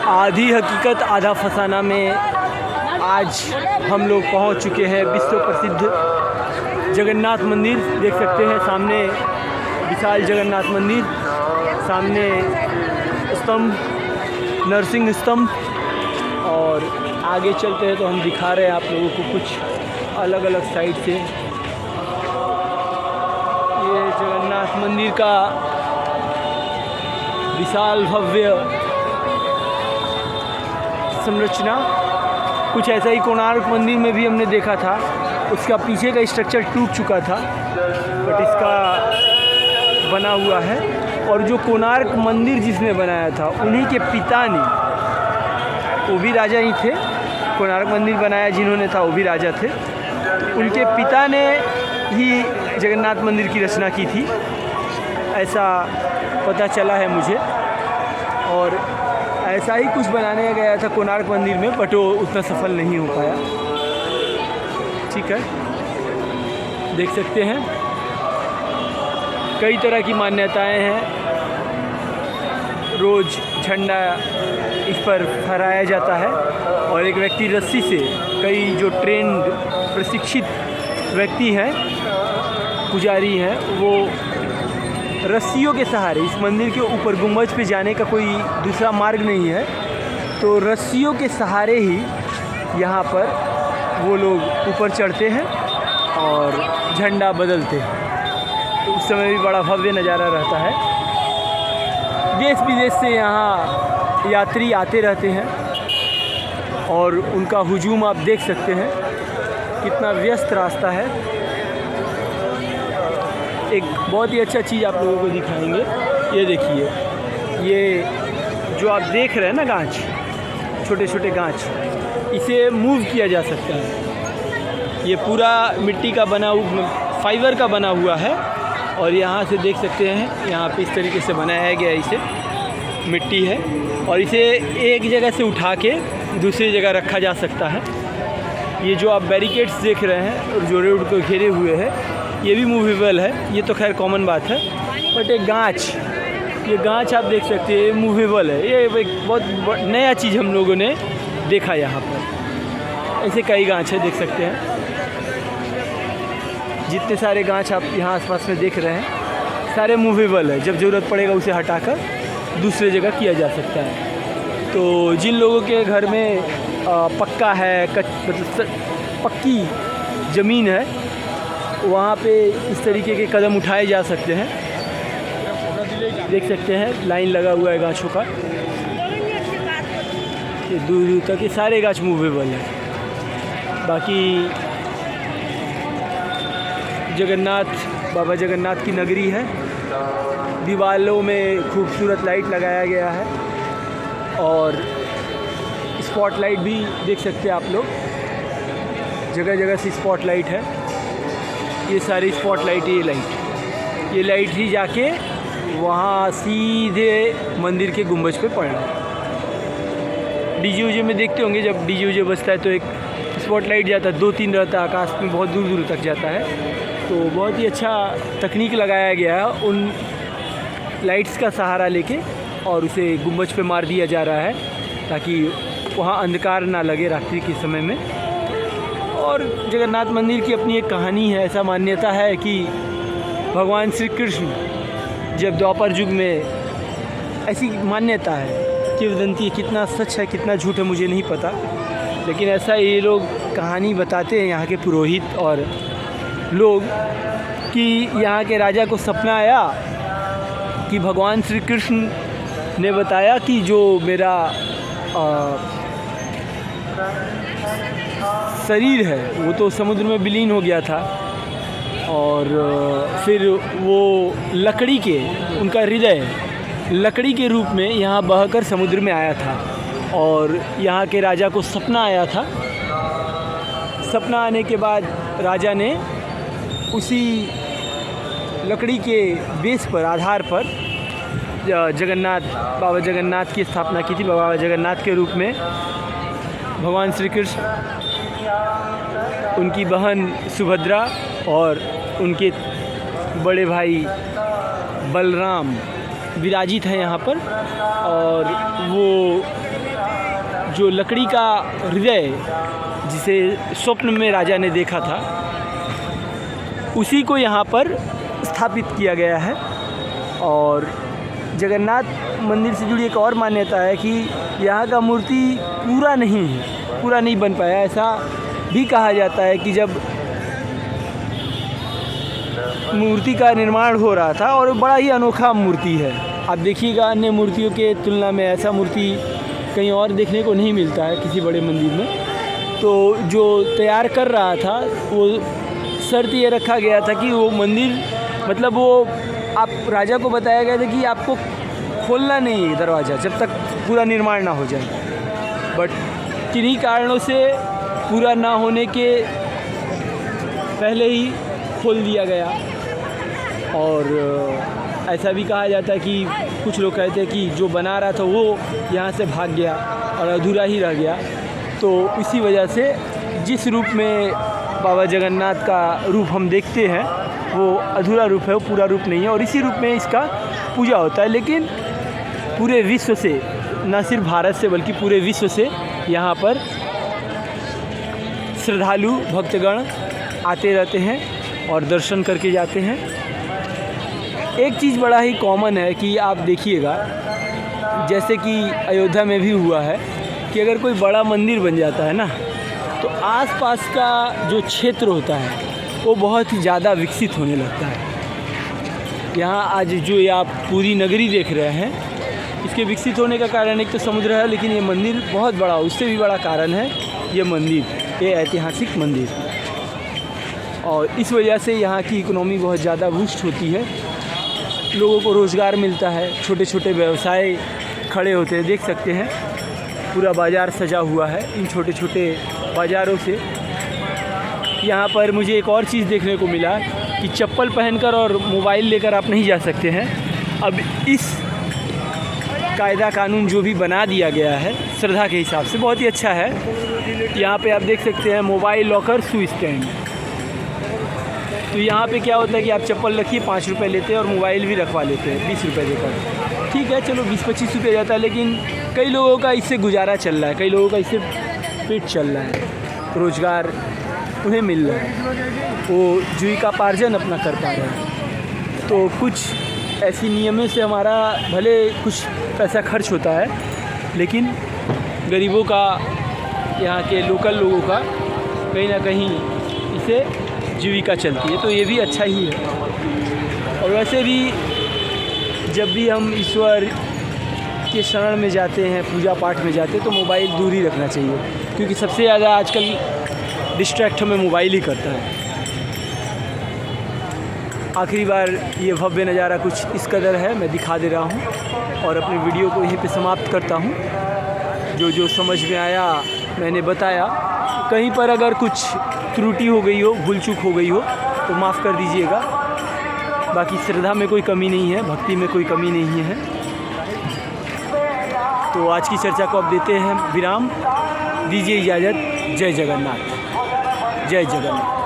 आधी हकीकत आधा फसाना में आज हम लोग पहुंच चुके हैं विश्व प्रसिद्ध जगन्नाथ मंदिर। देख सकते हैं सामने विशाल जगन्नाथ मंदिर, सामने स्तंभ, नरसिंह स्तंभ। और आगे चलते हैं तो हम दिखा रहे हैं आप लोगों को कुछ अलग अलग साइड से। ये जगन्नाथ मंदिर का विशाल भव्य संरचना, कुछ ऐसा ही कोणार्क मंदिर में भी हमने देखा था। उसका पीछे का स्ट्रक्चर टूट चुका था, बट इसका बना हुआ है। और जो कोणार्क मंदिर जिसने बनाया था उन्हीं के पिता ने, वो भी राजा ही थे। कोणार्क मंदिर बनाया जिन्होंने था वो भी राजा थे। उनके पिता ने ही जगन्नाथ मंदिर की रचना की थी, ऐसा पता चला है मुझे। और ऐसा ही कुछ बनाने गया था कोणार्क मंदिर में, बट वो उतना सफल नहीं हो पाया। ठीक है, देख सकते हैं कई तरह की मान्यताएं हैं। रोज़ झंडा इस पर फहराया जाता है और एक व्यक्ति रस्सी से, कई जो ट्रेंड प्रशिक्षित व्यक्ति हैं, पुजारी हैं, वो रस्सियों के सहारे इस मंदिर के ऊपर गुंबज पे जाने का कोई दूसरा मार्ग नहीं है, तो रस्सियों के सहारे ही यहाँ पर वो लोग ऊपर चढ़ते हैं और झंडा बदलते हैं। तो उस समय भी बड़ा भव्य नज़ारा रहता है। देश विदेश से यहाँ यात्री आते रहते हैं और उनका हुजूम आप देख सकते हैं, कितना व्यस्त रास्ता है। एक बहुत ही अच्छा चीज़ आप लोगों को दिखाएंगे। ये देखिए, ये जो आप देख रहे हैं ना गांच, छोटे छोटे गांच, इसे मूव किया जा सकता है। ये पूरा मिट्टी का बना हुआ, फाइबर का बना हुआ है। और यहाँ से देख सकते हैं, यहाँ पे इस तरीके से बनाया गया, इसे मिट्टी है और इसे एक जगह से उठा के दूसरी जगह रखा जा सकता है। ये जो आप बैरिकेड्स देख रहे हैं और जो रोड को घेरे हुए हैं, ये भी मूवेबल है। ये तो खैर कॉमन बात है, बट एक गांच, ये गांच आप देख सकते हैं, मूवेबल है। ये एक बहुत नया चीज़ हम लोगों ने देखा यहाँ पर। ऐसे कई गांच है, देख सकते हैं। जितने सारे गांच आप यहाँ आसपास में देख रहे हैं, सारे मूवेबल है। जब ज़रूरत पड़ेगा उसे हटाकर दूसरे जगह किया जा सकता है। तो जिन लोगों के घर में पक्का है, मतलब पक्की ज़मीन है, वहाँ पे इस तरीके के कदम उठाए जा सकते हैं। देख सकते हैं लाइन लगा हुआ है गाछों का, ये दूर दूर तक ये सारे गाछ मूवेबल है। बाकी जगन्नाथ, बाबा जगन्नाथ की नगरी है। दीवालों में खूबसूरत लाइट लगाया गया है और स्पॉटलाइट भी देख सकते हैं आप लोग, जगह जगह से स्पॉटलाइट है। ये सारी स्पॉटलाइट, ये लाइट ही जाके वहाँ सीधे मंदिर के गुंबज पे पड़ रहा है। डीजे उजे में देखते होंगे, जब डीजे उजे बजता है तो एक स्पॉटलाइट जाता है, 2-3 रहता है आकाश में, बहुत दूर दूर तक जाता है। तो बहुत ही अच्छा तकनीक लगाया गया है उन लाइट्स का सहारा लेके, और उसे गुंबज पे मार दिया जा रहा है ताकि वहाँ अंधकार ना लगे रात्रि के समय में। और जगन्नाथ मंदिर की अपनी एक कहानी है। ऐसा मान्यता है कि भगवान श्री कृष्ण जब द्वापर युग में, ऐसी मान्यता है, किंवदंती, कितना सच है कितना झूठ है मुझे नहीं पता, लेकिन ऐसा ये लोग कहानी बताते हैं यहाँ के पुरोहित और लोग, कि यहाँ के राजा को सपना आया कि भगवान श्री कृष्ण ने बताया कि जो मेरा शरीर है वो तो समुद्र में विलीन हो गया था, और फिर वो लकड़ी के, उनका हृदय लकड़ी के रूप में यहाँ बहकर समुद्र में आया था। और यहाँ के राजा को सपना आया था। सपना आने के बाद राजा ने उसी लकड़ी के बेस पर, आधार पर जगन्नाथ, बाबा जगन्नाथ की स्थापना की थी। बाबा जगन्नाथ के रूप में भगवान श्री कृष्ण, उनकी बहन सुभद्रा और उनके बड़े भाई बलराम विराजित हैं यहाँ पर। और वो जो लकड़ी का हृदय जिसे स्वप्न में राजा ने देखा था, उसी को यहाँ पर स्थापित किया गया है। और जगन्नाथ मंदिर से जुड़ी एक और मान्यता है कि यहाँ का मूर्ति पूरा नहीं बन पाया। ऐसा भी कहा जाता है कि जब मूर्ति का निर्माण हो रहा था, और बड़ा ही अनोखा मूर्ति है, आप देखिएगा अन्य मूर्तियों के तुलना में ऐसा मूर्ति कहीं और देखने को नहीं मिलता है किसी बड़े मंदिर में। तो जो तैयार कर रहा था वो शर्त ये रखा गया था कि वो मंदिर मतलब वो आप राजा को बताया गया था कि आपको खोलना नहीं है दरवाज़ा जब तक पूरा निर्माण ना हो जाए। बट किन्हीं कारणों से पूरा ना होने के पहले ही खोल दिया गया। और ऐसा भी कहा जाता है कि कुछ लोग कहते हैं कि जो बना रहा था वो यहाँ से भाग गया और अधूरा ही रह गया। तो इसी वजह से जिस रूप में बाबा जगन्नाथ का रूप हम देखते हैं वो अधूरा रूप है, वो पूरा रूप नहीं है। और इसी रूप में इसका पूजा होता है। लेकिन पूरे विश्व से, न सिर्फ भारत से बल्कि पूरे विश्व से यहाँ पर श्रद्धालु भक्तगण आते रहते हैं और दर्शन करके जाते हैं। एक चीज़ बड़ा ही कॉमन है कि आप देखिएगा, जैसे कि अयोध्या में भी हुआ है कि अगर कोई बड़ा मंदिर बन जाता है ना, तो आसपास का जो क्षेत्र होता है वो बहुत ही ज़्यादा विकसित होने लगता है। यहाँ आज जो ये आप पूरी नगरी देख रहे हैं, इसके विकसित होने का कारण एक तो समुद्र है, लेकिन ये मंदिर बहुत बड़ा, उससे भी बड़ा कारण है ये मंदिर, ये ऐतिहासिक मंदिर। और इस वजह से यहाँ की इकोनॉमी बहुत ज़्यादा बूस्ट होती है, लोगों को रोज़गार मिलता है, छोटे छोटे व्यवसाय खड़े होते हैं। देख सकते हैं पूरा बाज़ार सजा हुआ है इन छोटे छोटे बाज़ारों से। यहाँ पर मुझे एक और चीज़ देखने को मिला कि चप्पल पहनकर और मोबाइल लेकर आप नहीं जा सकते हैं। अब इस कायदा कानून जो भी बना दिया गया है श्रद्धा के हिसाब से बहुत ही अच्छा है। यहाँ पे आप देख सकते हैं मोबाइल लॉकर शू स्टैंड। तो यहाँ पे क्या होता है कि आप चप्पल रखिए 5 रुपये लेते हैं और मोबाइल भी रखवा लेते हैं 20 रुपये देकर। ठीक है, चलो 20-25 रुपये जाता है, लेकिन कई लोगों का इससे गुजारा चल रहा है, कई लोगों का इससे पेट चल रहा है, रोज़गार उन्हें मिल रहा है, वो जीविकापार्जन अपना कर पा रहे हैं। तो कुछ ऐसी नियमों से हमारा भले कुछ पैसा खर्च होता है, लेकिन गरीबों का, यहाँ के लोकल लोगों का कहीं ना कहीं इसे जीविका चलती है। तो ये भी अच्छा ही है। और वैसे भी जब भी हम ईश्वर के शरण में जाते हैं, पूजा पाठ में जाते हैं, तो मोबाइल दूर ही रखना चाहिए, क्योंकि सबसे ज़्यादा आजकल डिस्ट्रैक्ट हमें मोबाइल ही करता है। आखिरी बार ये भव्य नज़ारा कुछ इस कदर है, मैं दिखा दे रहा हूँ और अपनी वीडियो को यहीं पे समाप्त करता हूँ। जो समझ में आया मैंने बताया। कहीं पर अगर कुछ त्रुटि हो गई हो, भूल चूक हो गई हो तो माफ़ कर दीजिएगा। बाकी श्रद्धा में कोई कमी नहीं है, भक्ति में कोई कमी नहीं है। तो आज की चर्चा को अब देते हैं विराम, दीजिए इजाज़त। जय जगन्नाथ, जय जगन्नाथ।